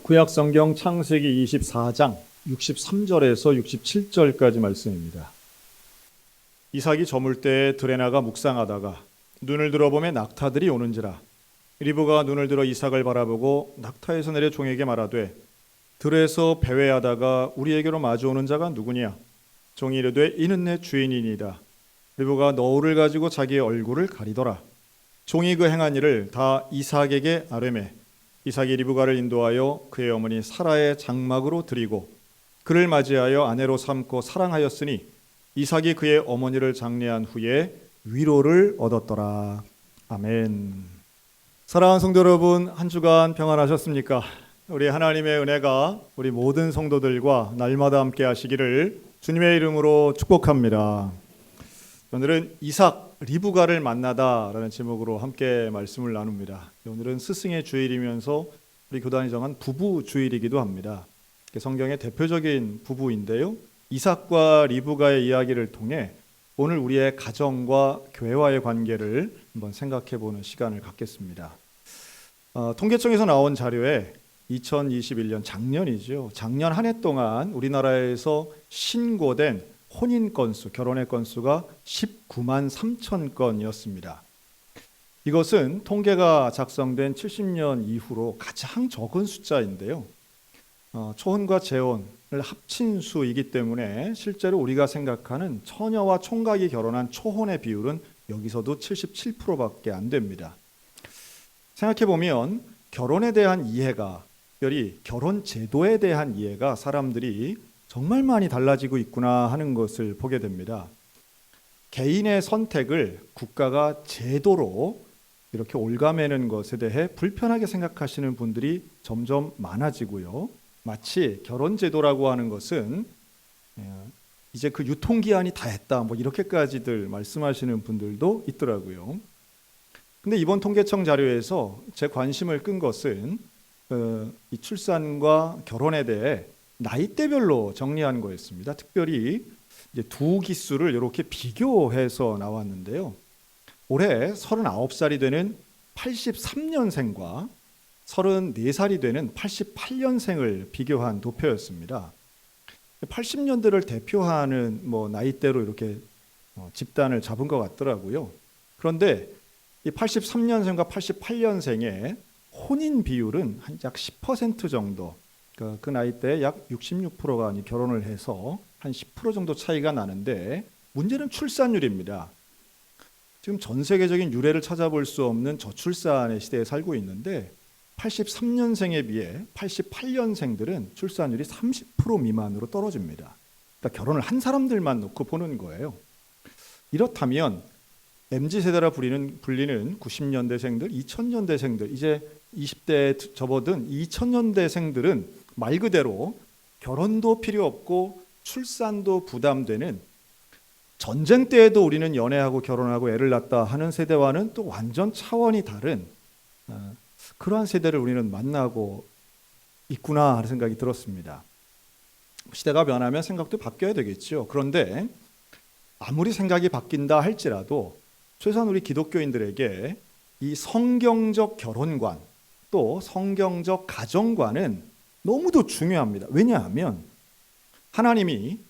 구약성경 창세기 24장 63절에서 67절까지 말씀입니다. 이삭이 저물 때에 들에 나가 묵상하다가 눈을 들어보매 낙타들이 오는지라. 리브가 눈을 들어 이삭을 바라보고 낙타에서 내려 종에게 말하되 들에서 배회하다가 우리에게로 마주오는 자가 누구냐? 종이 이르되 이는 내 주인이니이다. 리브가 너울을 가지고 자기의 얼굴을 가리더라. 종이 그 행한 일을 다 이삭에게 아뢰매 이삭이 리브가를 인도하여 그의 어머니 사라의 장막으로 들이고 그를 맞이하여 아내로 삼고 사랑하였으니 이삭이 그의 어머니를 장례한 후에 위로를 얻었더라. 아멘. 사랑하는 성도 여러분, 한 주간 평안하셨습니까? 우리 하나님의 은혜가 우리 모든 성도들과 날마다 함께 하시기를 주님의 이름으로 축복합니다. 오늘은 이삭 리브가를 만나다라는 제목으로 함께 말씀을 나눕니다. 오늘은 스승의 주일이면서 우리 교단이 정한 부부 주일이기도 합니다. 성경의 대표적인 부부인데요, 이삭과 리브가의 이야기를 통해 오늘 우리의 가정과 교회와의 관계를 한번 생각해보는 시간을 갖겠습니다. 통계청에서 나온 자료에 2021년 작년이죠. 작년 한 해 동안 우리나라에서 신고된 혼인 건수, 결혼의 건수가 19만 3천 건이었습니다. 이것은 통계가 작성된 70년 이후로 가장 적은 숫자인데요. 초혼과 재혼을 합친 수이기 때문에 실제로 우리가 생각하는 처녀와 총각이 결혼한 초혼의 비율은 여기서도 77%밖에 안 됩니다. 생각해보면 결혼에 대한 이해가, 특별히 결혼 제도에 대한 이해가 사람들이 정말 많이 달라지고 있구나 하는 것을 보게 됩니다. 개인의 선택을 국가가 제도로 이렇게 올가매는 것에 대해 불편하게 생각하시는 분들이 점점 많아지고요. 마치 결혼 제도라고 하는 것은 이제 그 유통기한이 다 했다, 뭐 이렇게까지들 말씀하시는 분들도 있더라고요. 근데 이번 통계청 자료에서 제 관심을 끈 것은 이 출산과 결혼에 대해 나이대별로 정리한 거였습니다. 특별히 이제 두 기수를 이렇게 비교해서 나왔는데요. 올해 39살이 되는 83년생과 34살이 되는 88년생을 비교한 도표였습니다. 80년대를 대표하는 나이대로 이렇게 집단을 잡은 것 같더라고요. 그런데 이 83년생과 88년생의 혼인 비율은 한 약 10% 정도, 그 나이대에 약 66%가 결혼을 해서 한 10% 정도 차이가 나는데, 문제는 출산율입니다. 지금 전 세계적인 유례를 찾아볼 수 없는 저출산의 시대에 살고 있는데 83년생에 비해 88년생들은 출산율이 30% 미만으로 떨어집니다. 그러니까 결혼을 한 사람들만 놓고 보는 거예요. 이렇다면 MZ세대라 불리는 90년대생들, 2000년대생들, 이제 20대에 접어든 2000년대생들은 말 그대로 결혼도 필요 없고 출산도 부담되는, 전쟁 때에도 우리는 연애하고 결혼하고 애를 낳다 하는 세대와는 또 완전 차원이 다른 그러한 세대를 우리는 만나고 있구나 하는 생각이 들었습니다. 시대가 변하면 생각도 바뀌어야 되겠죠. 그런데 아무리 생각이 바뀐다 할지라도 최소한 우리 기독교인들에게 이 성경적 결혼관, 또 성경적 가정관은 너무도 중요합니다. 왜냐하면 하나님이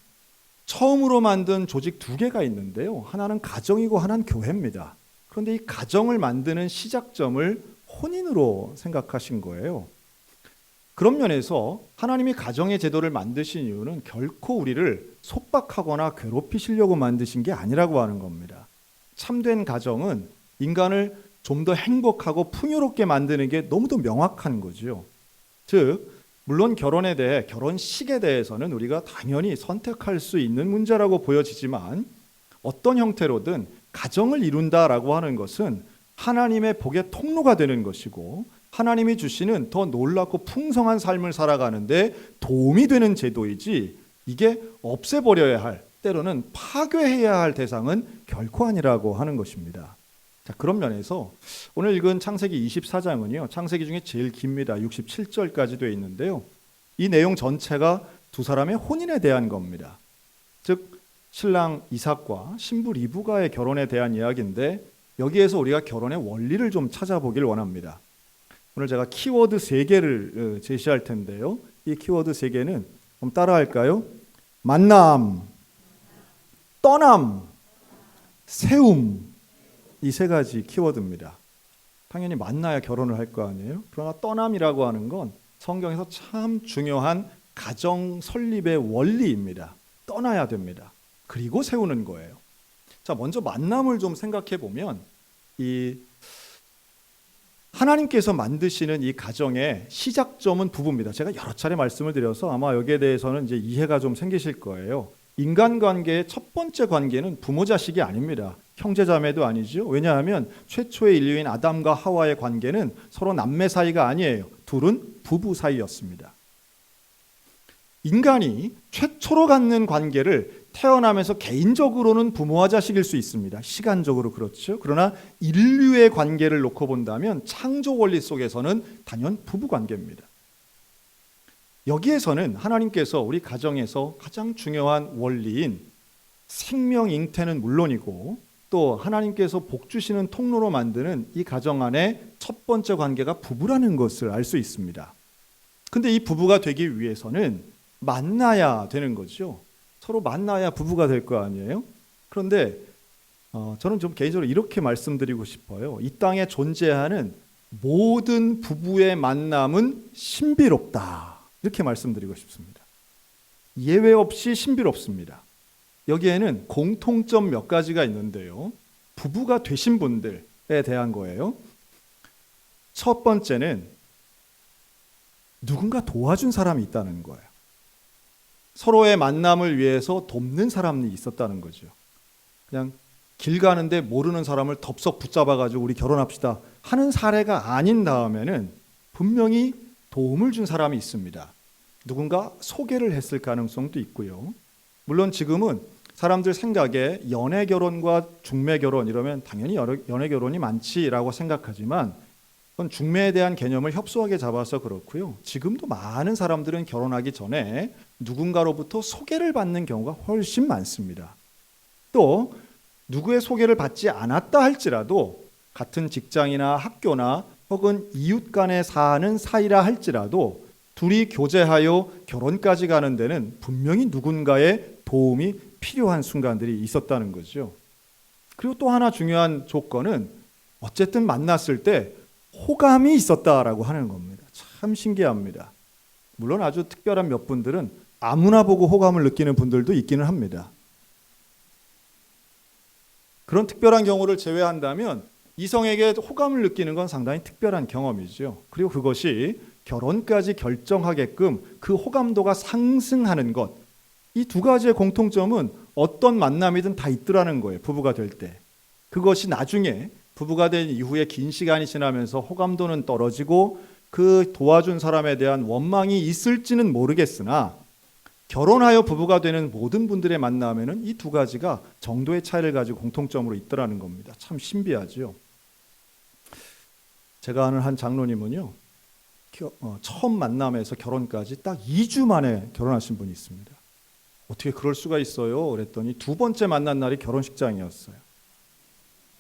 처음으로 만든 조직 두 개가 있는데요. 하나는 가정이고 하나는 교회입니다. 그런데 이 가정을 만드는 시작점을 혼인으로 생각하신 거예요. 그런 면에서 하나님이 가정의 제도를 만드신 이유는 결코 우리를 속박하거나 괴롭히시려고 만드신 게 아니라고 하는 겁니다. 참된 가정은 인간을 좀 더 행복하고 풍요롭게 만드는 게 너무도 명확한 거죠. 즉, 물론 결혼에 대해, 결혼식에 대해서는 우리가 당연히 선택할 수 있는 문제라고 보여지지만 어떤 형태로든 가정을 이룬다라고 하는 것은 하나님의 복의 통로가 되는 것이고 하나님이 주시는 더 놀랍고 풍성한 삶을 살아가는데 도움이 되는 제도이지, 이게 없애버려야 할, 때로는 파괴해야 할 대상은 결코 아니라고 하는 것입니다. 자, 그런 면에서 오늘 읽은 창세기 24장은요, 창세기 중에 제일 깁니다. 67절까지 되어 있는데요. 이 내용 전체가 두 사람의 혼인에 대한 겁니다. 즉 신랑 이삭과 신부 리브가의 결혼에 대한 이야기인데, 여기에서 우리가 결혼의 원리를 좀 찾아보길 원합니다. 오늘 제가 키워드 3개를 제시할 텐데요. 이 키워드 3개는 한번 따라할까요? 만남, 떠남, 세움. 이 3가지 키워드입니다. 당연히 만나야 결혼을 할 거 아니에요. 그러나 떠남이라고 하는 건 성경에서 참 중요한 가정 설립의 원리입니다. 떠나야 됩니다. 그리고 세우는 거예요. 자, 먼저 만남을 좀 생각해 보면 이 하나님께서 만드시는 이 가정의 시작점은 부부입니다. 제가 여러 차례 말씀을 드려서 아마 여기에 대해서는 이제 이해가 좀 생기실 거예요. 인간관계의 첫 번째 관계는 부모 자식이 아닙니다. 형제자매도 아니죠. 왜냐하면 최초의 인류인 아담과 하와의 관계는 서로 남매 사이가 아니에요. 둘은 부부 사이였습니다. 인간이 최초로 갖는 관계를 태어나면서 개인적으로는 부모와 자식일 수 있습니다. 시간적으로 그렇죠. 그러나 인류의 관계를 놓고 본다면 창조 원리 속에서는 단연 부부 관계입니다. 여기에서는 하나님께서 우리 가정에서 가장 중요한 원리인 생명 잉태는 물론이고 또 하나님께서 복 주시는 통로로 만드는 이 가정 안에 첫 번째 관계가 부부라는 것을 알 수 있습니다. 근데 이 부부가 되기 위해서는 만나야 되는 거죠. 서로 만나야 부부가 될 거 아니에요? 그런데 저는 좀 개인적으로 이렇게 말씀드리고 싶어요. 이 땅에 존재하는 모든 부부의 만남은 신비롭다. 이렇게 말씀드리고 싶습니다. 예외 없이 신비롭습니다. 여기에는 공통점 몇 가지가 있는데요. 부부가 되신 분들에 대한 거예요. 첫 번째는 누군가 도와준 사람이 있다는 거예요. 서로의 만남을 위해서 돕는 사람이 있었다는 거죠. 그냥 길 가는데 모르는 사람을 덥석 붙잡아가지고 우리 결혼합시다 하는 사례가 아닌 다음에는 분명히 도움을 준 사람이 있습니다. 누군가 소개를 했을 가능성도 있고요. 물론 지금은 사람들 생각에 연애 결혼과 중매 결혼 이러면 당연히 연애 결혼이 많지라고 생각하지만 그건 중매에 대한 개념을 협소하게 잡아서 그렇고요. 지금도 많은 사람들은 결혼하기 전에 누군가로부터 소개를 받는 경우가 훨씬 많습니다. 또 누구의 소개를 받지 않았다 할지라도 같은 직장이나 학교나 혹은 이웃 간에 사는 사이라 할지라도 둘이 교제하여 결혼까지 가는 데는 분명히 누군가의 도움이 필요한 순간들이 있었다는 거죠. 그리고 또 하나 중요한 조건은 어쨌든 만났을 때 호감이 있었다라고 하는 겁니다. 참 신기합니다. 물론 아주 특별한 몇 분들은 아무나 보고 호감을 느끼는 분들도 있기는 합니다. 그런 특별한 경우를 제외한다면 이성에게 호감을 느끼는 건 상당히 특별한 경험이죠. 그리고 그것이 결혼까지 결정하게끔 그 호감도가 상승하는 것, 이 2가지의 공통점은 어떤 만남이든 다 있더라는 거예요. 부부가 될 때. 그것이 나중에 부부가 된 이후에 긴 시간이 지나면서 호감도는 떨어지고 그 도와준 사람에 대한 원망이 있을지는 모르겠으나 결혼하여 부부가 되는 모든 분들의 만남에는 이 2가지가 정도의 차이를 가지고 공통점으로 있더라는 겁니다. 참 신비하죠. 제가 아는 한 장로님은요. 처음 만남에서 결혼까지 딱 2주 만에 결혼하신 분이 있습니다. 어떻게 그럴 수가 있어요? 그랬더니 2번째 만난 날이 결혼식장이었어요.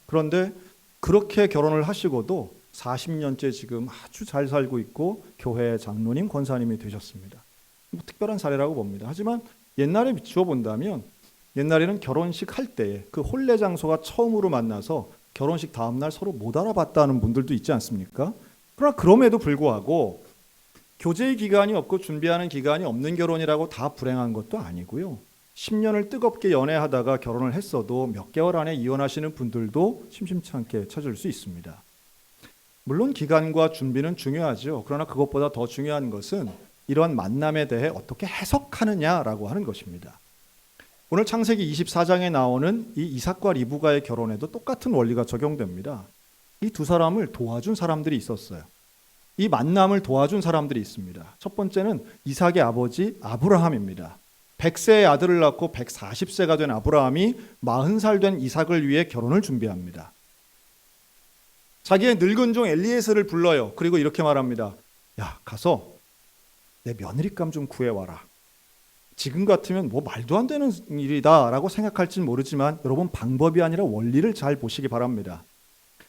그런데 그렇게 결혼을 하시고도 40년째 지금 아주 잘 살고 있고 교회 장로님, 권사님이 되셨습니다. 뭐 특별한 사례라고 봅니다. 하지만 옛날에 비추어 본다면 옛날에는 결혼식 할 때 그 혼례 장소가 처음으로 만나서 결혼식 다음 날 서로 못 알아봤다는 분들도 있지 않습니까? 그러나 그럼에도 불구하고 교제의 기간이 없고 준비하는 기간이 없는 결혼이라고 다 불행한 것도 아니고요. 10년을 뜨겁게 연애하다가 결혼을 했어도 몇 개월 안에 이혼하시는 분들도 심심치 않게 찾을 수 있습니다. 물론 기간과 준비는 중요하죠. 그러나 그것보다 더 중요한 것은 이러한 만남에 대해 어떻게 해석하느냐라고 하는 것입니다. 오늘 창세기 24장에 나오는 이 이삭과 리브가의 결혼에도 똑같은 원리가 적용됩니다. 이 2사람을 도와준 사람들이 있었어요. 이 만남을 도와준 사람들이 있습니다. 첫 번째는 이삭의 아버지 아브라함입니다. 100세의 아들을 낳고 140세가 된 아브라함이 40살 된 이삭을 위해 결혼을 준비합니다. 자기의 늙은 종 엘리에셀을 불러요. 그리고 이렇게 말합니다. 야, 가서 내 며느리감 좀 구해와라. 지금 같으면 뭐 말도 안 되는 일이다 라고 생각할지는 모르지만 여러분 방법이 아니라 원리를 잘 보시기 바랍니다.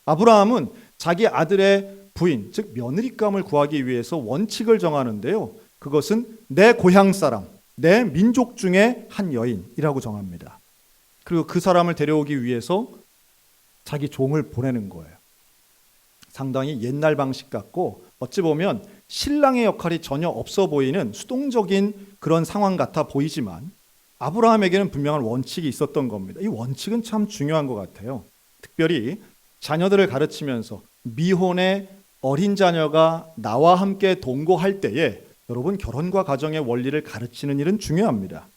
아브라함은 자기 아들의 부인, 즉 며느리감을 구하기 위해서 원칙을 정하는데요. 그것은 내 고향 사람, 내 민족 중에 한 여인이라고 정합니다. 그리고 그 사람을 데려오기 위해서 자기 종을 보내는 거예요. 상당히 옛날 방식 같고 어찌 보면 신랑의 역할이 전혀 없어 보이는 수동적인 그런 상황 같아 보이지만 아브라함에게는 분명한 원칙이 있었던 겁니다. 이 원칙은 참 중요한 것 같아요. 특별히 자녀들을 가르치면서 미혼의 어린 자녀가 나와 함께 동거할 때에 여러분 결혼과 가정의 원리를 가르치는 일은 중요합니다.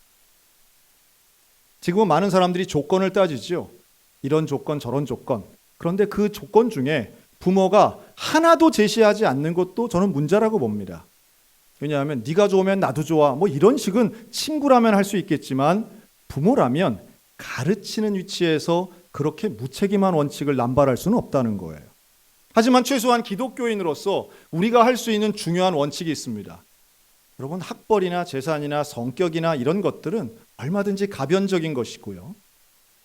지금은 많은 사람들이 조건을 따지죠. 이런 조건 저런 조건. 그런데 그 조건 중에 부모가 하나도 제시하지 않는 것도 저는 문제라고 봅니다. 왜냐하면 네가 좋으면 나도 좋아 뭐 이런 식은 친구라면 할 수 있겠지만 부모라면 가르치는 위치에서 그렇게 무책임한 원칙을 남발할 수는 없다는 거예요. 하지만 최소한 기독교인으로서 우리가 할 수 있는 중요한 원칙이 있습니다. 여러분 학벌이나 재산이나 성격이나 이런 것들은 얼마든지 가변적인 것이고요.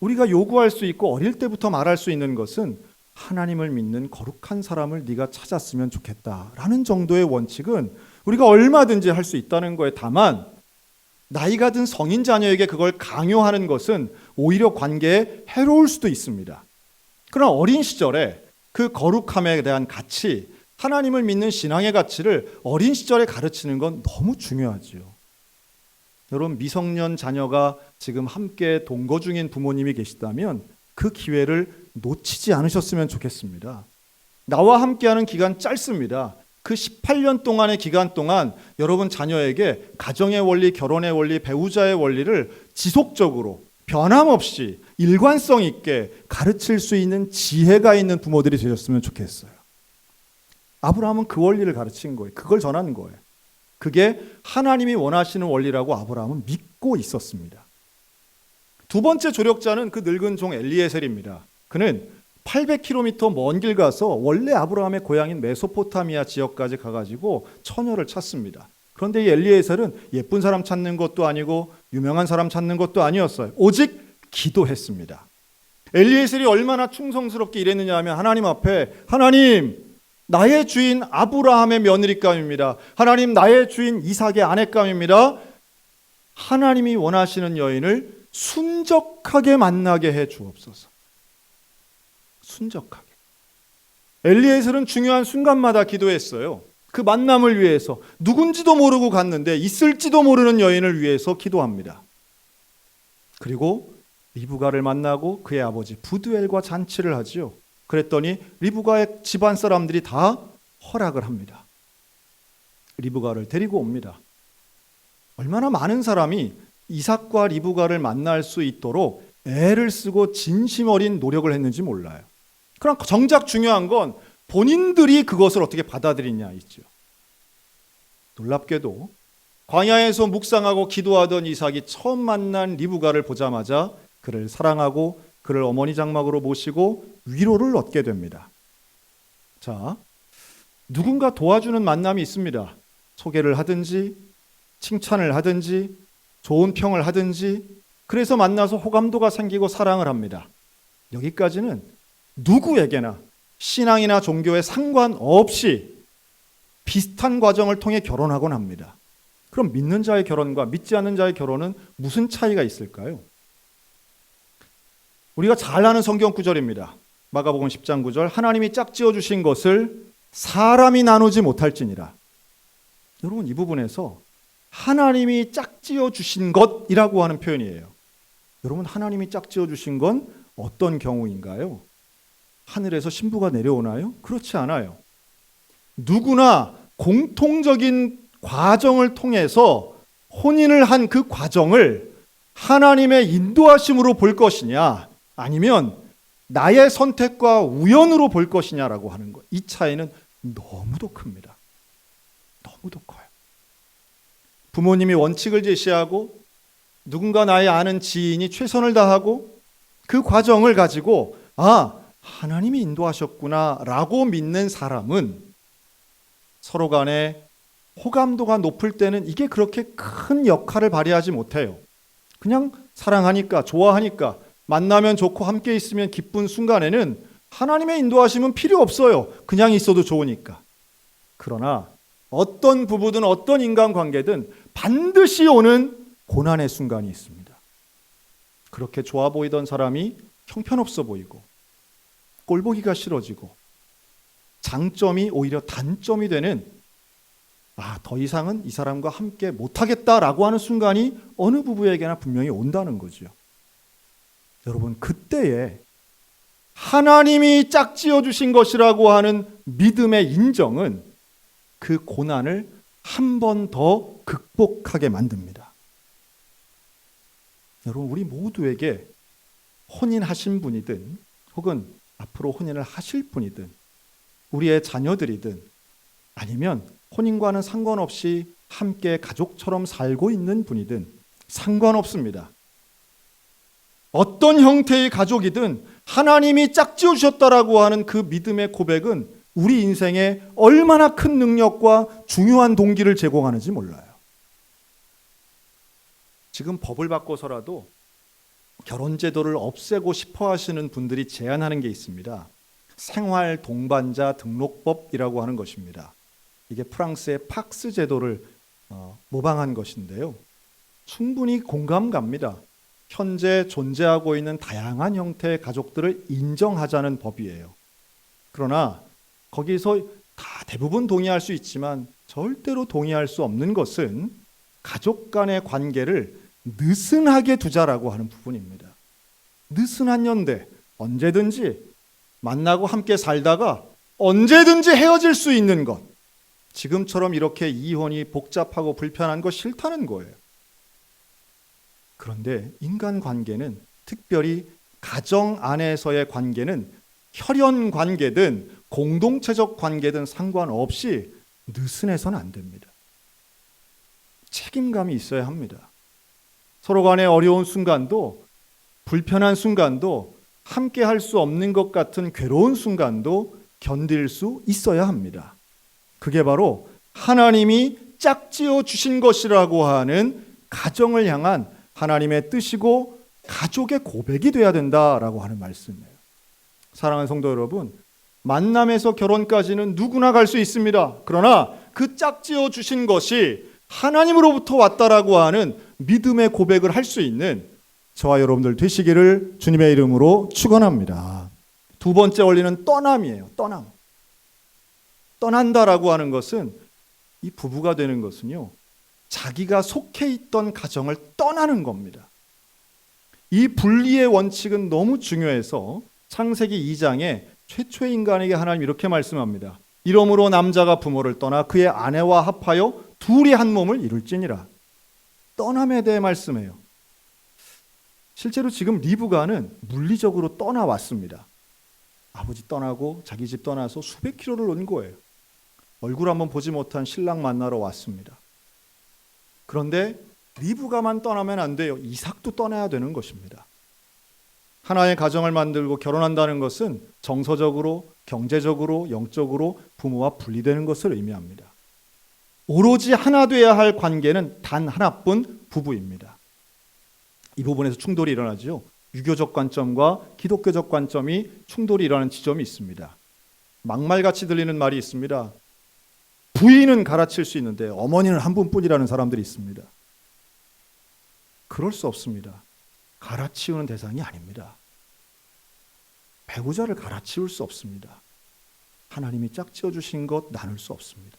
우리가 요구할 수 있고 어릴 때부터 말할 수 있는 것은 하나님을 믿는 거룩한 사람을 네가 찾았으면 좋겠다라는 정도의 원칙은 우리가 얼마든지 할 수 있다는 거예요. 다만 나이가 든 성인 자녀에게 그걸 강요하는 것은 오히려 관계에 해로울 수도 있습니다. 그러나 어린 시절에 그 거룩함에 대한 가치, 하나님을 믿는 신앙의 가치를 어린 시절에 가르치는 건 너무 중요하지요. 여러분 미성년 자녀가 지금 함께 동거 중인 부모님이 계시다면 그 기회를 놓치지 않으셨으면 좋겠습니다. 나와 함께하는 기간 짧습니다. 그 18년 동안의 기간 동안 여러분 자녀에게 가정의 원리, 결혼의 원리, 배우자의 원리를 지속적으로 변함없이 일관성 있게 가르칠 수 있는 지혜가 있는 부모들이 되셨으면 좋겠어요. 아브라함은 그 원리를 가르친 거예요. 그걸 전하는 거예요. 그게 하나님이 원하시는 원리라고 아브라함은 믿고 있었습니다. 두 번째 조력자는 그 늙은 종 엘리에셀입니다. 그는 800km 먼 길 가서 원래 아브라함의 고향인 메소포타미아 지역까지 가가지고 처녀를 찾습니다. 그런데 이 엘리에셀은 예쁜 사람 찾는 것도 아니고 유명한 사람 찾는 것도 아니었어요. 오직 기도했습니다. 엘리에셀이 얼마나 충성스럽게 일했느냐 하면 하나님 앞에 하나님 나의 주인 아브라함의 며느리감입니다. 하나님 나의 주인 이삭의 아내감입니다. 하나님이 원하시는 여인을 순적하게 만나게 해 주옵소서. 순적하게. 엘리에셀은 중요한 순간마다 기도했어요. 그 만남을 위해서 누군지도 모르고 갔는데 있을지도 모르는 여인을 위해서 기도합니다. 그리고 리브가를 만나고 그의 아버지 부두엘과 잔치를 하지요. 그랬더니 리브가의 집안 사람들이 다 허락을 합니다. 리브가를 데리고 옵니다. 얼마나 많은 사람이 이삭과 리브가를 만날 수 있도록 애를 쓰고 진심 어린 노력을 했는지 몰라요. 그럼 정작 중요한 건 본인들이 그것을 어떻게 받아들이냐 있죠. 놀랍게도 광야에서 묵상하고 기도하던 이삭이 처음 만난 리브가를 보자마자 그를 사랑하고 그를 어머니 장막으로 모시고 위로를 얻게 됩니다. 자, 누군가 도와주는 만남이 있습니다. 소개를 하든지 칭찬을 하든지 좋은 평을 하든지 그래서 만나서 호감도가 생기고 사랑을 합니다. 여기까지는 누구에게나 신앙이나 종교에 상관없이 비슷한 과정을 통해 결혼하곤 합니다. 그럼 믿는 자의 결혼과 믿지 않는 자의 결혼은 무슨 차이가 있을까요? 우리가 잘 아는 성경 구절입니다. 마가복음 10장 9절 하나님이 짝지어 주신 것을 사람이 나누지 못할지니라. 여러분 이 부분에서 하나님이 짝지어 주신 것이라고 하는 표현이에요. 여러분 하나님이 짝지어 주신 건 어떤 경우인가요? 하늘에서 신부가 내려오나요? 그렇지 않아요. 누구나 공통적인 과정을 통해서 혼인을 한 그 과정을 하나님의 인도하심으로 볼 것이냐 아니면 나의 선택과 우연으로 볼 것이냐라고 하는 것. 이 차이는 너무도 큽니다. 너무도 커요. 부모님이 원칙을 제시하고 누군가 나의 아는 지인이 최선을 다하고 그 과정을 가지고 하나님이 인도하셨구나 라고 믿는 사람은 서로 간에 호감도가 높을 때는 이게 그렇게 큰 역할을 발휘하지 못해요. 그냥 사랑하니까 좋아하니까 만나면 좋고 함께 있으면 기쁜 순간에는 하나님의 인도하심은 필요 없어요. 그냥 있어도 좋으니까. 그러나 어떤 부부든 어떤 인간관계든 반드시 오는 고난의 순간이 있습니다. 그렇게 좋아 보이던 사람이 형편없어 보이고 꼴보기가 싫어지고 장점이 오히려 단점이 되는 더 이상은 이 사람과 함께 못하겠다라고 하는 순간이 어느 부부에게나 분명히 온다는 거죠. 여러분, 그때에 하나님이 짝지어 주신 것이라고 하는 믿음의 인정은 그 고난을 한 번 더 극복하게 만듭니다. 여러분, 우리 모두에게 혼인하신 분이든 혹은 앞으로 혼인을 하실 분이든 우리의 자녀들이든 아니면 혼인과는 상관없이 함께 가족처럼 살고 있는 분이든 상관없습니다. 어떤 형태의 가족이든 하나님이 짝지어 주셨다라고 하는 그 믿음의 고백은 우리 인생에 얼마나 큰 능력과 중요한 동기를 제공하는지 몰라요. 지금 법을 바꿔서라도 결혼제도를 없애고 싶어 하시는 분들이 제안하는 게 있습니다. 생활 동반자 등록법이라고 하는 것입니다. 이게 프랑스의 팍스 제도를 모방한 것인데요. 충분히 공감 갑니다. 현재 존재하고 있는 다양한 형태의 가족들을 인정하자는 법이에요. 그러나 거기서 다 대부분 동의할 수 있지만 절대로 동의할 수 없는 것은 가족 간의 관계를 느슨하게 두자라고 하는 부분입니다. 느슨한 연대, 언제든지 만나고 함께 살다가 언제든지 헤어질 수 있는 것. 지금처럼 이렇게 이혼이 복잡하고 불편한 거 싫다는 거예요. 그런데 인간관계는, 특별히 가정 안에서의 관계는 혈연 관계든 공동체적 관계든 상관없이 느슨해서는 안 됩니다. 책임감이 있어야 합니다. 서로 간에 어려운 순간도, 불편한 순간도, 함께 할 수 없는 것 같은 괴로운 순간도 견딜 수 있어야 합니다. 그게 바로 하나님이 짝지어 주신 것이라고 하는 가정을 향한 하나님의 뜻이고 가족의 고백이 돼야 된다라고 하는 말씀이에요. 사랑하는 성도 여러분, 만남에서 결혼까지는 누구나 갈 수 있습니다. 그러나 그 짝지어 주신 것이 하나님으로부터 왔다라고 하는 믿음의 고백을 할 수 있는 저와 여러분들 되시기를 주님의 이름으로 축원합니다. 두 번째 원리는 떠남이에요. 떠남. 떠난다라고 하는 것은, 이 부부가 되는 것은요, 자기가 속해 있던 가정을 떠나는 겁니다. 이 분리의 원칙은 너무 중요해서 창세기 2장에 최초의 인간에게 하나님 이렇게 말씀합니다. 이러므로 남자가 부모를 떠나 그의 아내와 합하여 둘이 한 몸을 이룰지니라. 떠남에 대해 말씀해요. 실제로 지금 리브가는 물리적으로 떠나왔습니다. 아버지 떠나고 자기 집 떠나서 수백 킬로를 온 거예요. 얼굴 한번 보지 못한 신랑 만나러 왔습니다. 그런데 리브가만 떠나면 안 돼요. 이삭도 떠나야 되는 것입니다. 하나의 가정을 만들고 결혼한다는 것은 정서적으로, 경제적으로, 영적으로 부모와 분리되는 것을 의미합니다. 오로지 하나 되어야 할 관계는 단 하나뿐, 부부입니다. 이 부분에서 충돌이 일어나죠. 유교적 관점과 기독교적 관점이 충돌이 일어나는 지점이 있습니다. 막말같이 들리는 말이 있습니다. 부인은 갈아칠 수 있는데 어머니는 한 분뿐이라는 사람들이 있습니다. 그럴 수 없습니다. 갈아치우는 대상이 아닙니다. 배우자를 갈아치울 수 없습니다. 하나님이 짝지어 주신 것 나눌 수 없습니다.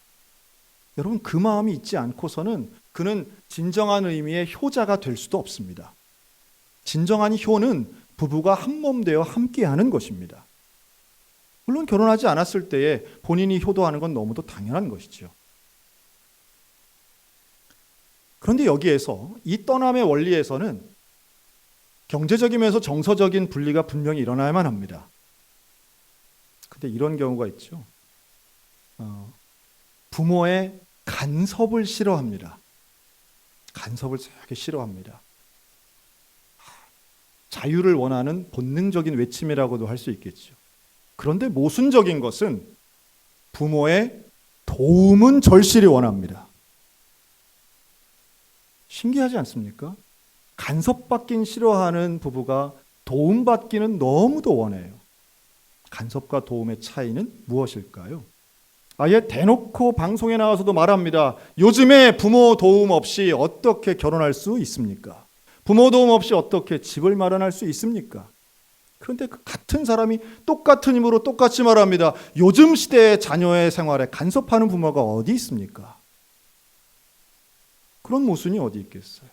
여러분, 그 마음이 있지 않고서는 그는 진정한 의미의 효자가 될 수도 없습니다. 진정한 효는 부부가 한 몸 되어 함께하는 것입니다. 물론 결혼하지 않았을 때에 본인이 효도하는 건 너무도 당연한 것이죠. 그런데 여기에서 이 떠남의 원리에서는 경제적이면서 정서적인 분리가 분명히 일어나야만 합니다. 근데 이런 경우가 있죠. 부모의 간섭을 싫어합니다. 간섭을 되게 싫어합니다. 자유를 원하는 본능적인 외침이라고도 할 수 있겠죠. 그런데 모순적인 것은 부모의 도움은 절실히 원합니다. 신기하지 않습니까? 간섭받긴 싫어하는 부부가 도움받기는 너무도 원해요. 간섭과 도움의 차이는 무엇일까요? 아예 대놓고 방송에 나와서도 말합니다. 요즘에 부모 도움 없이 어떻게 결혼할 수 있습니까? 부모 도움 없이 어떻게 집을 마련할 수 있습니까? 그런데 그 같은 사람이 똑같은 힘으로 똑같이 말합니다. 요즘 시대의 자녀의 생활에 간섭하는 부모가 어디 있습니까? 그런 모순이 어디 있겠어요?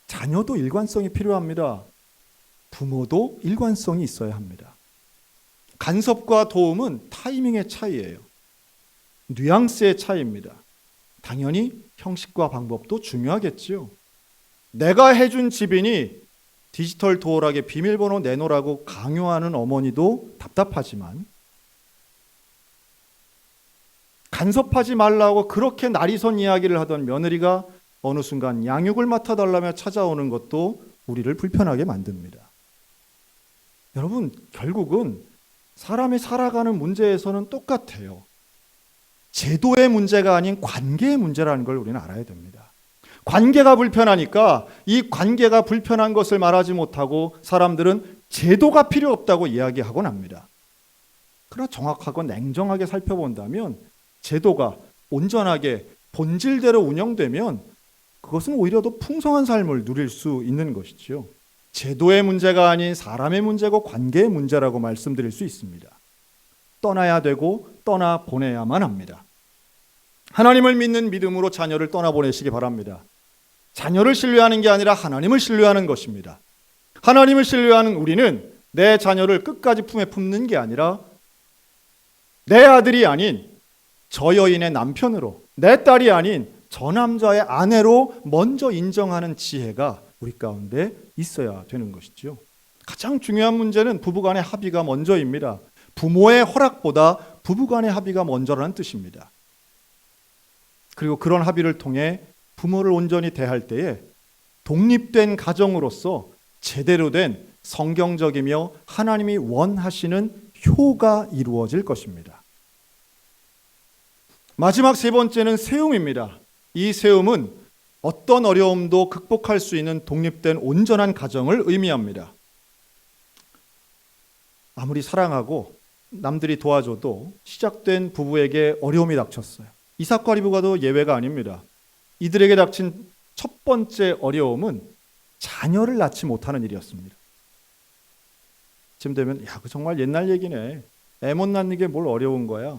자녀도 일관성이 필요합니다. 부모도 일관성이 있어야 합니다. 간섭과 도움은 타이밍의 차이예요. 뉘앙스의 차이입니다. 당연히 형식과 방법도 중요하겠지요. 내가 해준 집이니 디지털 도어락에 비밀번호 내놓으라고 강요하는 어머니도 답답하지만, 간섭하지 말라고 그렇게 날이선 이야기를 하던 며느리가 어느 순간 양육을 맡아달라며 찾아오는 것도 우리를 불편하게 만듭니다. 여러분, 결국은 사람이 살아가는 문제에서는 똑같아요. 제도의 문제가 아닌 관계의 문제라는 걸 우리는 알아야 됩니다. 관계가 불편하니까 이 관계가 불편한 것을 말하지 못하고 사람들은 제도가 필요 없다고 이야기하곤 합니다. 그러나 정확하고 냉정하게 살펴본다면 제도가 온전하게 본질대로 운영되면 그것은 오히려 더 풍성한 삶을 누릴 수 있는 것이지요. 제도의 문제가 아닌 사람의 문제고 관계의 문제라고 말씀드릴 수 있습니다. 떠나야 되고 떠나보내야만 합니다. 하나님을 믿는 믿음으로 자녀를 떠나보내시기 바랍니다. 자녀를 신뢰하는 게 아니라 하나님을 신뢰하는 것입니다. 하나님을 신뢰하는 우리는 내 자녀를 끝까지 품에 품는 게 아니라 내 아들이 아닌 저 여인의 남편으로, 내 딸이 아닌 저 남자의 아내로 먼저 인정하는 지혜가 우리 가운데 있어야 되는 것이죠. 가장 중요한 문제는 부부간의 합의가 먼저입니다. 부모의 허락보다 부부간의 합의가 먼저라는 뜻입니다. 그리고 그런 합의를 통해 부모를 온전히 대할 때에 독립된 가정으로서 제대로 된 성경적이며 하나님이 원하시는 효가 이루어질 것입니다. 마지막 세 번째는 세움입니다. 이 세움은 어떤 어려움도 극복할 수 있는 독립된 온전한 가정을 의미합니다. 아무리 사랑하고 남들이 도와줘도 시작된 부부에게 어려움이 닥쳤어요. 이삭과 리브가도 예외가 아닙니다. 이들에게 닥친 첫 번째 어려움은 자녀를 낳지 못하는 일이었습니다. 지금 되면 그 정말 옛날 얘기네. 애 못 낳는 게 뭘 어려운 거야.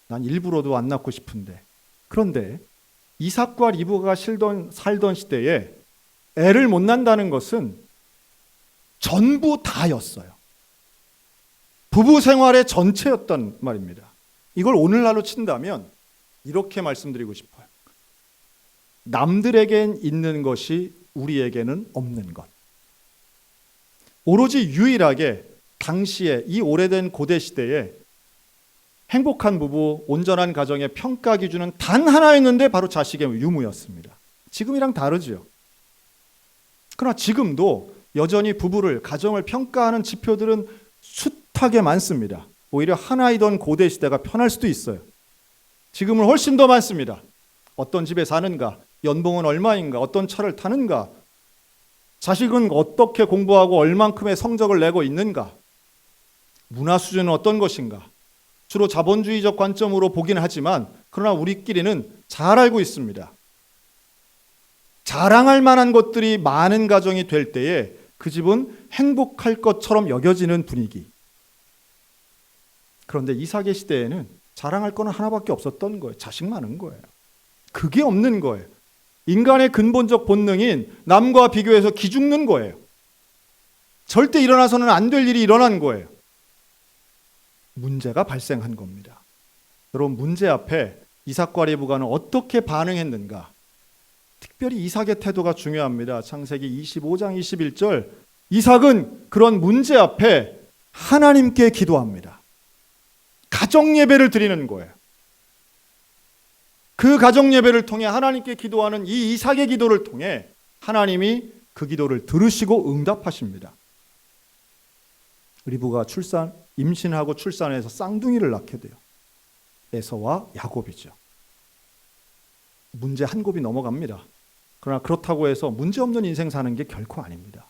난 일부러도 안 낳고 싶은데. 그런데 이삭과 리브가가 살던 시대에 애를 못 낳는다는 것은 전부 다였어요. 부부 생활의 전체였단 말입니다. 이걸 오늘날로 친다면 이렇게 말씀드리고 싶어요. 남들에겐 있는 것이 우리에게는 없는 것. 오로지 유일하게 당시에 이 오래된 고대 시대에 행복한 부부, 온전한 가정의 평가 기준은 단 하나였는데 바로 자식의 유무였습니다. 지금이랑 다르죠. 그러나 지금도 여전히 부부를, 가정을 평가하는 지표들은 숱하게 많습니다. 오히려 하나이던 고대 시대가 편할 수도 있어요. 지금은 훨씬 더 많습니다. 어떤 집에 사는가, 연봉은 얼마인가, 어떤 차를 타는가, 자식은 어떻게 공부하고 얼만큼의 성적을 내고 있는가, 문화 수준은 어떤 것인가. 주로 자본주의적 관점으로 보긴 하지만 그러나 우리끼리는 잘 알고 있습니다. 자랑할 만한 것들이 많은 가정이 될 때에 그 집은 행복할 것처럼 여겨지는 분위기. 그런데 이삭의 시대에는 자랑할 거는 하나밖에 없었던 거예요. 자식 많은 거예요. 그게 없는 거예요. 인간의 근본적 본능인 남과 비교해서 기죽는 거예요. 절대 일어나서는 안 될 일이 일어난 거예요. 문제가 발생한 겁니다. 여러분, 문제 앞에 이삭과 리브가는 어떻게 반응했는가? 특별히 이삭의 태도가 중요합니다. 창세기 25장 21절, 이삭은 그런 문제 앞에 하나님께 기도합니다. 가정 예배를 드리는 거예요. 그 가정 예배를 통해 하나님께 기도하는 이 이삭의 기도를 통해 하나님이 그 기도를 들으시고 응답하십니다. 리브가 임신하고 출산해서 쌍둥이를 낳게 돼요. 에서와 야곱이죠. 문제 한 곱이 넘어갑니다. 그러나 그렇다고 해서 문제 없는 인생 사는 게 결코 아닙니다.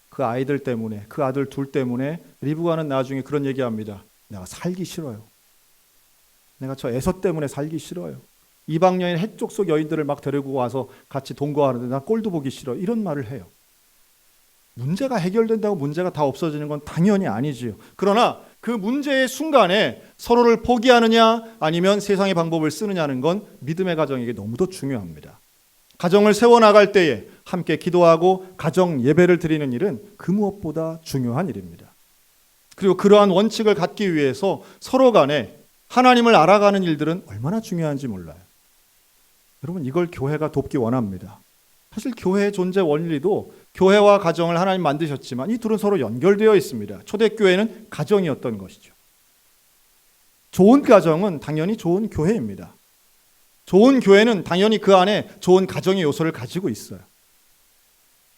그 아이들 때문에, 그 아들 둘 때문에 리브가는 나중에 그런 얘기합니다. 내가 살기 싫어요. 내가 저 에서 때문에 살기 싫어요. 이방 여인 해쪽 속 여인들을 막 데리고 와서 같이 동거하는데 나 꼴도 보기 싫어. 이런 말을 해요. 문제가 해결된다고 문제가 다 없어지는 건 당연히 아니지요. 그러나 그 문제의 순간에 서로를 포기하느냐 아니면 세상의 방법을 쓰느냐는 건 믿음의 가정에게 너무도 중요합니다. 가정을 세워나갈 때에 함께 기도하고 가정 예배를 드리는 일은 그 무엇보다 중요한 일입니다. 그리고 그러한 원칙을 갖기 위해서 서로 간에 하나님을 알아가는 일들은 얼마나 중요한지 몰라요. 여러분, 이걸 교회가 돕기 원합니다. 사실 교회의 존재 원리도 교회와 가정을 하나님 만드셨지만 이 둘은 서로 연결되어 있습니다. 초대교회는 가정이었던 것이죠. 좋은 가정은 당연히 좋은 교회입니다. 좋은 교회는 당연히 그 안에 좋은 가정의 요소를 가지고 있어요.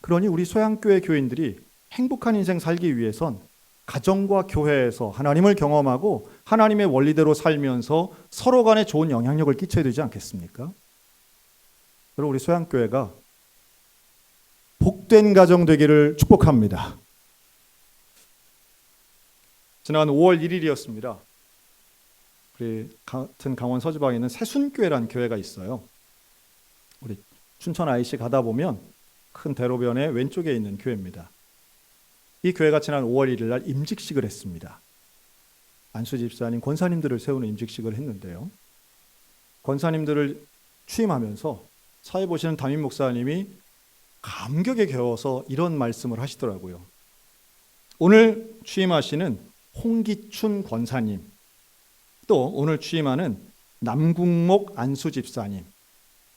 그러니 우리 소양교회 교인들이 행복한 인생 살기 위해선 가정과 교회에서 하나님을 경험하고 하나님의 원리대로 살면서 서로 간에 좋은 영향력을 끼쳐야 되지 않겠습니까? 여러분, 우리 소양교회가 복된 가정 되기를 축복합니다. 지난 5월 1일이었습니다. 우리 같은 강원 서지방에 있는 새순교회라는 교회가 있어요. 우리 춘천 IC 가다 보면 큰 대로변의 왼쪽에 있는 교회입니다. 이 교회가 지난 5월 1일 날 임직식을 했습니다. 안수 집사님, 권사님들을 세우는 임직식을 했는데요. 권사님들을 취임하면서 사회 보시는 담임 목사님이 감격에 겨워서 이런 말씀을 하시더라고요. 오늘 취임하시는 홍기춘 권사님, 또 오늘 취임하는 남국목 안수 집사님,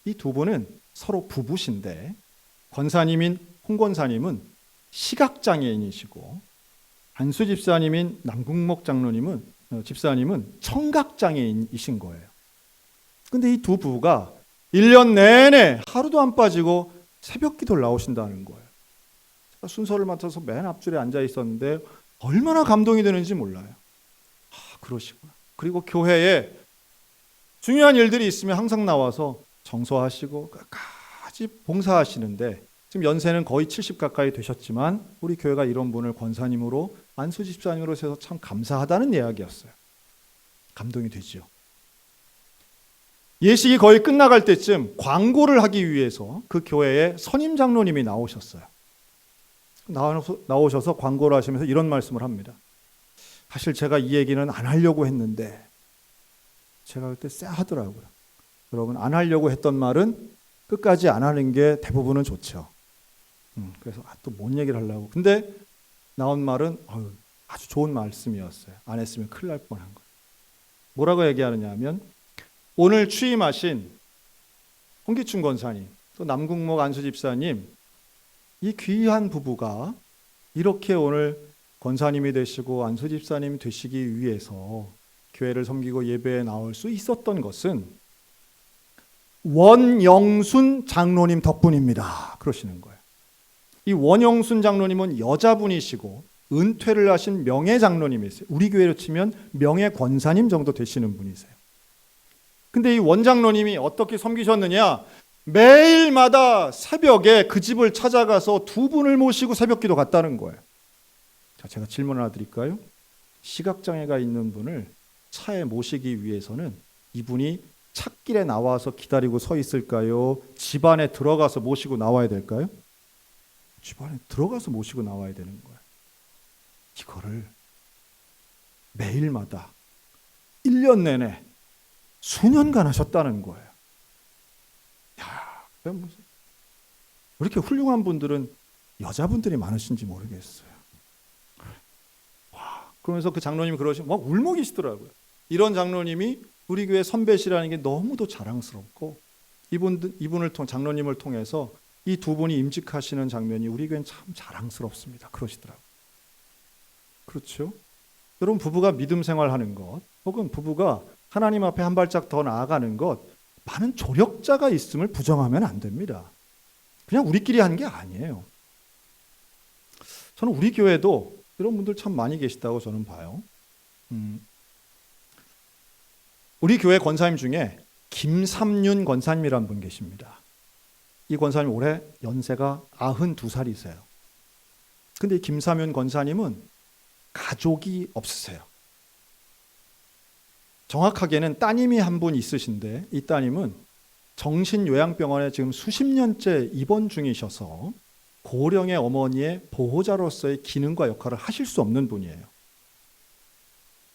이 두 분은 서로 부부신데 권사님인 홍 권사님은 시각장애인이시고 안수 집사님인 남국목 집사님은 청각장애인이신 거예요. 근데 이 두 부부가 1년 내내 하루도 안 빠지고 새벽 기도를 나오신다는 거예요. 제가 순서를 맡아서 맨 앞줄에 앉아 있었는데 얼마나 감동이 되는지 몰라요. 그러시구나. 그리고 교회에 중요한 일들이 있으면 항상 나와서 정서하시고 끝까지 봉사하시는데 지금 연세는 거의 70 가까이 되셨지만 우리 교회가 이런 분을 권사님으로 안수 집사님으로 세워서 참 감사하다는 이야기였어요. 감동이 되지요. 예식이 거의 끝나갈 때쯤 광고를 하기 위해서 그 교회에 선임 장로님이 나오셨어요. 나오셔서 광고를 하시면서 이런 말씀을 합니다. 사실 제가 이 얘기는 안 하려고 했는데 제가 그때 쎄하더라고요. 여러분, 안 하려고 했던 말은 끝까지 안 하는 게 대부분은 좋죠. 그래서 또 뭔 얘기를 하려고. 근데 나온 말은 아주 좋은 말씀이었어요. 안 했으면 큰일 날 뻔한 거예요. 뭐라고 얘기하느냐 하면 오늘 취임하신 홍기춘 권사님, 또 남국목 안수 집사님, 이 귀한 부부가 이렇게 오늘 권사님이 되시고 안수 집사님이 되시기 위해서 교회를 섬기고 예배에 나올 수 있었던 것은 원영순 장로님 덕분입니다. 그러시는 거예요. 이 원영순 장로님은 여자분이시고 은퇴를 하신 명예 장로님이세요. 우리 교회로 치면 명예 권사님 정도 되시는 분이세요. 근데 이 원장로님이 어떻게 섬기셨느냐? 매일마다 새벽에 그 집을 찾아가서 두 분을 모시고 새벽기도 갔다는 거예요. 자, 제가 질문 하나 드릴까요? 시각장애가 있는 분을 차에 모시기 위해서는 이분이 찻길에 나와서 기다리고 서 있을까요? 집 안에 들어가서 모시고 나와야 될까요? 집 안에 들어가서 모시고 나와야 되는 거예요. 이거를 매일마다 1년 내내 수년간 하셨다는 거예요. 왜 이렇게 훌륭한 분들은 여자분들이 많으신지 모르겠어요. 그러면서 그 장로님이 그러시면 막 울먹이시더라고요. 이런 장로님이 우리 교회 선배시라는 게 너무도 자랑스럽고 장로님을 통해서 이 두 분이 임직하시는 장면이 우리 교회는 참 자랑스럽습니다. 그러시더라고요. 그렇죠? 여러분, 부부가 믿음 생활하는 것 혹은 부부가 하나님 앞에 한 발짝 더 나아가는 것, 많은 조력자가 있음을 부정하면 안 됩니다. 그냥 우리끼리 하는 게 아니에요. 저는 우리 교회도 이런 분들 참 많이 계시다고 저는 봐요. 우리 교회 권사님 중에 김삼윤 권사님이라는 분 계십니다. 이 권사님 올해 연세가 92살이세요. 근데 김사면 권사님은 가족이 없으세요. 정확하게는 따님이 한 분 있으신데 이 따님은 정신요양병원에 지금 수십 년째 입원 중이셔서 고령의 어머니의 보호자로서의 기능과 역할을 하실 수 없는 분이에요.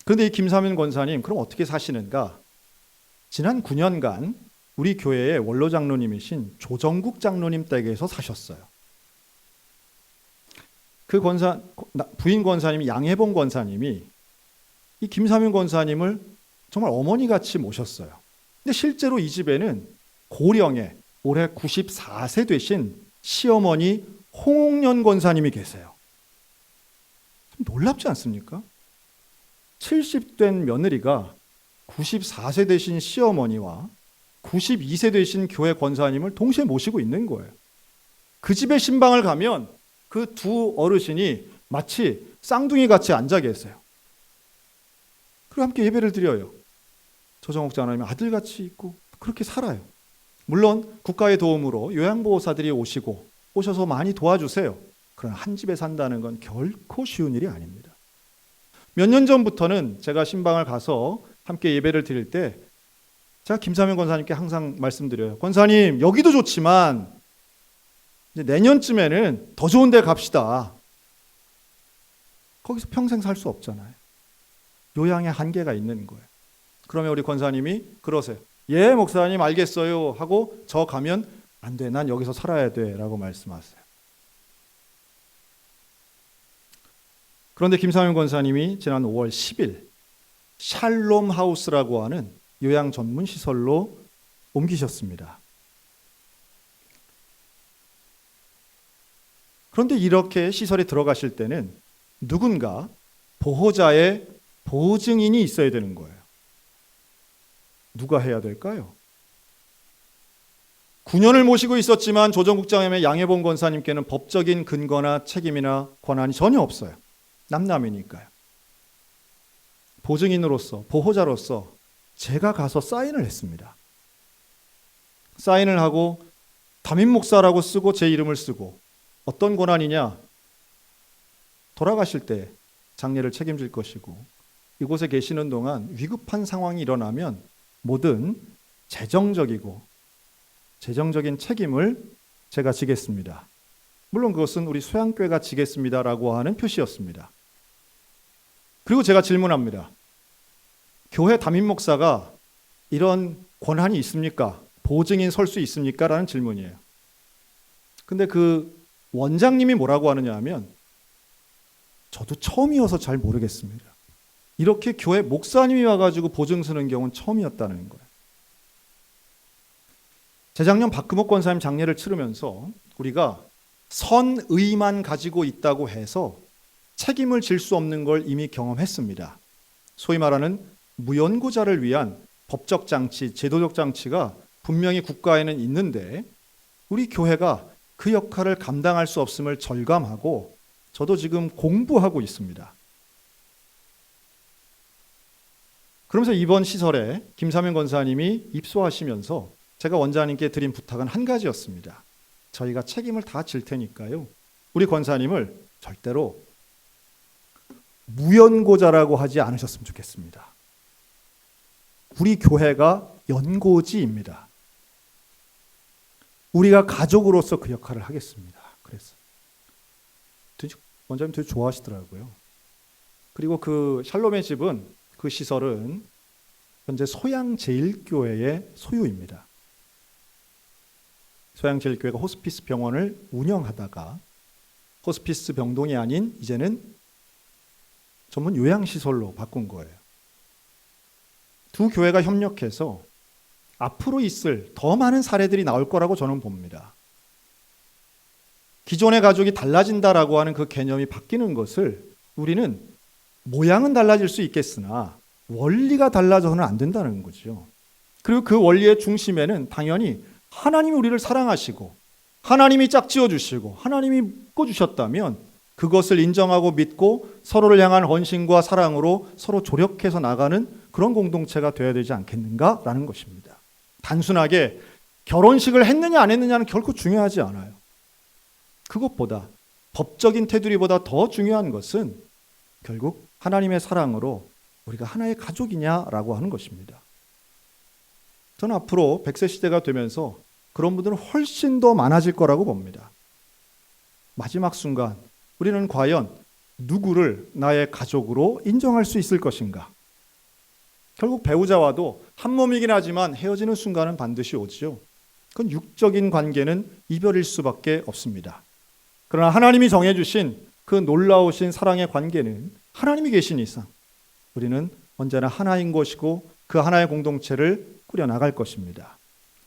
그런데 이 김사면 권사님 그럼 어떻게 사시는가? 지난 9년간 우리 교회의 원로 장로님이신 조정국 장로님 댁에서 사셨어요. 그 부인 권사님이 양혜봉 권사님이 이 김사면 권사님을 정말 어머니같이 모셨어요. 근데 실제로 이 집에는 고령의 올해 94세 되신 시어머니 홍옥년 권사님이 계세요. 좀 놀랍지 않습니까? 70된 며느리가 94세 되신 시어머니와 92세 되신 교회 권사님을 동시에 모시고 있는 거예요. 그 집의 신방을 가면 그 두 어르신이 마치 쌍둥이 같이 앉아 계세요. 그리고 함께 예배를 드려요. 조정옥 장로님 아들같이 있고 그렇게 살아요. 물론 국가의 도움으로 요양보호사들이 오셔서 많이 도와주세요. 그러나 한 집에 산다는 건 결코 쉬운 일이 아닙니다. 몇 년 전부터는 제가 신방을 가서 함께 예배를 드릴 때 제가 김사면 권사님께 항상 말씀드려요. 권사님 여기도 좋지만 이제 내년쯤에는 더 좋은 데 갑시다. 거기서 평생 살 수 없잖아요. 요양의 한계가 있는 거예요. 그러면 우리 권사님이 그러세요. 예 목사님 알겠어요 하고 저 가면 안 돼. 난 여기서 살아야 돼 라고 말씀하세요. 그런데 김사면 권사님이 지난 5월 10일 샬롬 하우스라고 하는 요양 전문 시설로 옮기셨습니다. 그런데 이렇게 시설에 들어가실 때는 누군가 보호자의 보증인이 있어야 되는 거예요. 누가 해야 될까요? 9년을 모시고 있었지만 조정국장님의 양혜봉 권사님께는 법적인 근거나 책임이나 권한이 전혀 없어요. 남남이니까요. 보증인으로서 보호자로서 제가 가서 사인을 했습니다. 사인을 하고 담임 목사라고 쓰고 제 이름을 쓰고 어떤 권한이냐? 돌아가실 때 장례를 책임질 것이고 이곳에 계시는 동안 위급한 상황이 일어나면 모든 재정적인 책임을 제가 지겠습니다. 물론 그것은 우리 소양교회가 지겠습니다라고 하는 표시였습니다. 그리고 제가 질문합니다. 교회 담임 목사가 이런 권한이 있습니까? 보증인 설 수 있습니까? 라는 질문이에요. 근데 그 원장님이 뭐라고 하느냐 하면 저도 처음이어서 잘 모르겠습니다. 이렇게 교회 목사님이 와가지고 보증 서는 경우는 처음이었다는 거예요. 재작년 박금옥 권사님 장례를 치르면서 우리가 선의만 가지고 있다고 해서 책임을 질 수 없는 걸 이미 경험했습니다. 소위 말하는 무연고자를 위한 법적 장치, 제도적 장치가 분명히 국가에는 있는데 우리 교회가 그 역할을 감당할 수 없음을 절감하고 저도 지금 공부하고 있습니다. 그러면서 이번 시설에 김사면 권사님이 입소하시면서 제가 원장님께 드린 부탁은 한 가지였습니다. 저희가 책임을 다 질 테니까요. 우리 권사님을 절대로 무연고자라고 하지 않으셨으면 좋겠습니다. 우리 교회가 연고지입니다. 우리가 가족으로서 그 역할을 하겠습니다. 그래서 원장님 되게 좋아하시더라고요. 그리고 그 샬롬의 집은 그 시설은 현재 소양제일교회의 소유입니다. 소양제일교회가 호스피스 병원을 운영하다가 호스피스 병동이 아닌 이제는 전문 요양시설로 바꾼 거예요. 두 교회가 협력해서 앞으로 있을 더 많은 사례들이 나올 거라고 저는 봅니다. 기존의 가족이 달라진다라고 하는 그 개념이 바뀌는 것을 우리는 모양은 달라질 수 있겠으나 원리가 달라져서는 안 된다는 거죠. 그리고 그 원리의 중심에는 당연히 하나님이 우리를 사랑하시고 하나님이 짝지어 주시고 하나님이 묶어주셨다면 그것을 인정하고 믿고 서로를 향한 헌신과 사랑으로 서로 조력해서 나가는 그런 공동체가 되어야 되지 않겠는가라는 것입니다. 단순하게 결혼식을 했느냐 안 했느냐는 결코 중요하지 않아요. 그것보다 법적인 테두리보다 더 중요한 것은 결국 하나님의 사랑으로 우리가 하나의 가족이냐라고 하는 것입니다. 저는 앞으로 100세 시대가 되면서 그런 분들은 훨씬 더 많아질 거라고 봅니다. 마지막 순간 우리는 과연 누구를 나의 가족으로 인정할 수 있을 것인가? 결국 배우자와도 한 몸이긴 하지만 헤어지는 순간은 반드시 오지요. 그건 육적인 관계는 이별일 수밖에 없습니다. 그러나 하나님이 정해주신 그 놀라우신 사랑의 관계는 하나님이 계신 이상 우리는 언제나 하나인 것이고 그 하나의 공동체를 꾸려나갈 것입니다.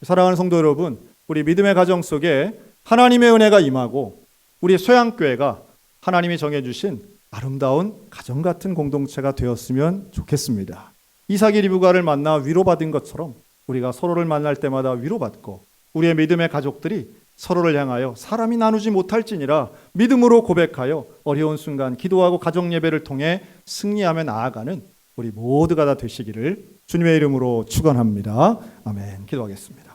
사랑하는 성도 여러분, 우리 믿음의 가정 속에 하나님의 은혜가 임하고 우리 소양교회가 하나님이 정해주신 아름다운 가정 같은 공동체가 되었으면 좋겠습니다. 이삭이 리브가를 만나 위로받은 것처럼 우리가 서로를 만날 때마다 위로받고 우리의 믿음의 가족들이 서로를 향하여 사람이 나누지 못할지니라 믿음으로 고백하여 어려운 순간 기도하고 가정 예배를 통해 승리하며 나아가는 우리 모두가 다 되시기를 주님의 이름으로 축원합니다. 아멘. 기도하겠습니다.